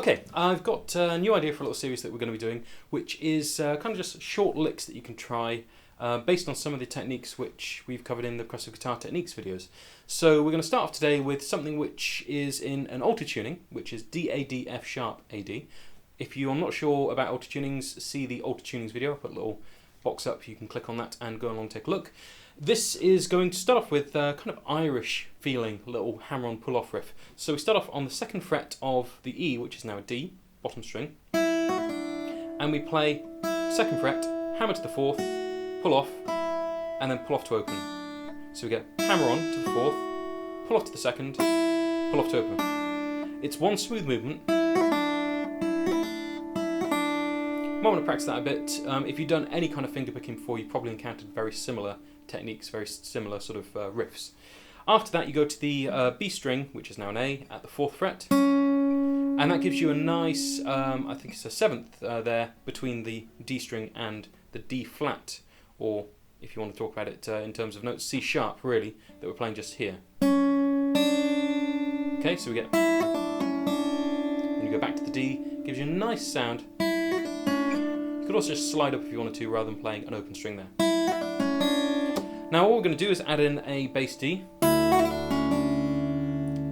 Okay, I've got a new idea for a little series that we're going to be doing, which is kind of just short licks that you can try based on some of the techniques which we've covered in the Progressive Guitar Techniques videos. So we're going to start off today with something which is in an altered tuning, which is DADF sharp AD. If you are not sure about altered tunings, see the altered tunings video. I'll put a little box up, you can click on that and go along and take a look. This is going to start off with kind of Irish feeling little hammer-on pull-off riff. So we start off on the 2nd fret of the E, which is now a D, bottom string, and we play 2nd fret, hammer to the 4th, pull off, and then pull off to open. So we get hammer on to the 4th, pull off to the 2nd, pull off to open. It's one smooth movement. Might want to practice that a bit. If you've done any kind of finger picking before, you've probably encountered very similar techniques, very similar sort of riffs. After that, you go to the B string, which is now an A, at the 4th fret, and that gives you a nice, I think it's a 7th there between the D string and the D flat, or if you want to talk about it in terms of notes, C sharp really, that we're playing just here. Okay, so we get, then you go back to the D, gives you a nice sound. You could also just slide up if you wanted to, rather than playing an open string there. Now what we're going to do is add in a bass D.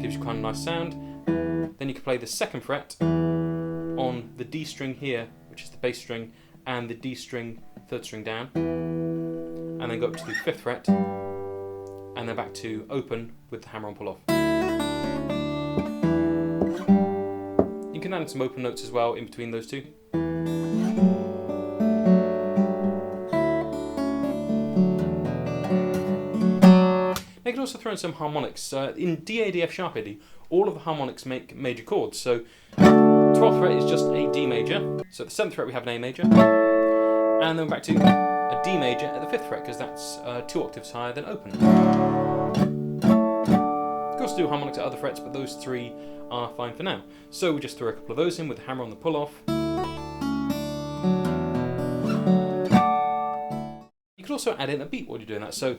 Gives you quite a nice sound. Then you can play the 2nd fret on the D string here, which is the bass string, and the D string, 3rd string down. And then go up to the 5th fret, and then back to open with the hammer on pull off. You can add in some open notes as well in between those two. You can also throw in some harmonics. In DADF sharp AD, all of the harmonics make major chords. So 12th fret is just a D major. So at the 7th fret we have an A major. And then back to a D major at the 5th fret, because that's 2 octaves higher than open. You can also do harmonics at other frets, but those 3 are fine for now. So we just throw a couple of those in with the hammer on the pull off. You could also add in a beat while you're doing that. So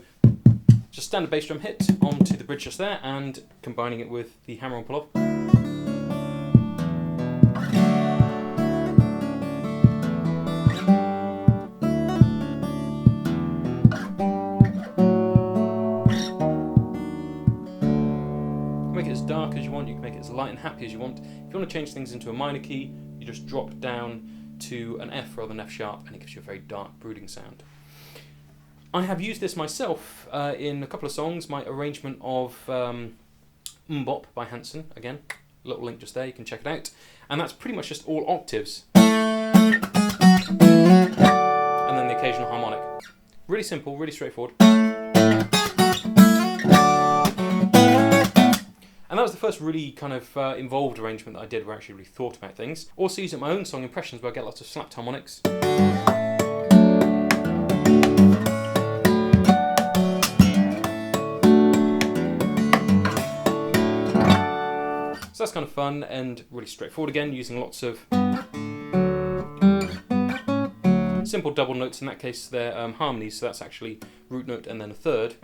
just standard bass drum hit onto the bridge just there, and combining it with the hammer on pull off. Make it as dark as you want, you can make it as light and happy as you want. If you want to change things into a minor key, you just drop down to an F rather than F sharp, and it gives you a very dark, brooding sound. I have used this myself in a couple of songs, my arrangement of Mbop by Hanson, again, a little link just there, you can check it out, and that's pretty much just all octaves, and then the occasional harmonic. Really simple, really straightforward. And that was the first really kind of involved arrangement that I did where I actually really thought about things. Also use it in my own song impressions where I get lots of slapped harmonics. So that's kind of fun and really straightforward again, using lots of simple double notes. In that case they're harmonies, so that's actually root note and then a 3rd.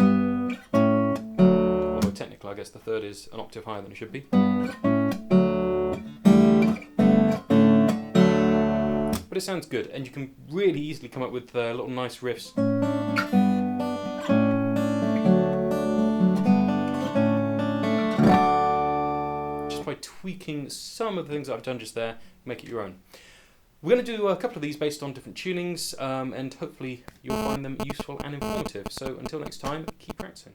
Although technically I guess the 3rd is an octave higher than it should be. But it sounds good, and you can really easily come up with little nice riffs. By tweaking some of the things that I've done just there, make it your own. We're going to do a couple of these based on different tunings, and hopefully you'll find them useful and informative. So until next time, keep practicing.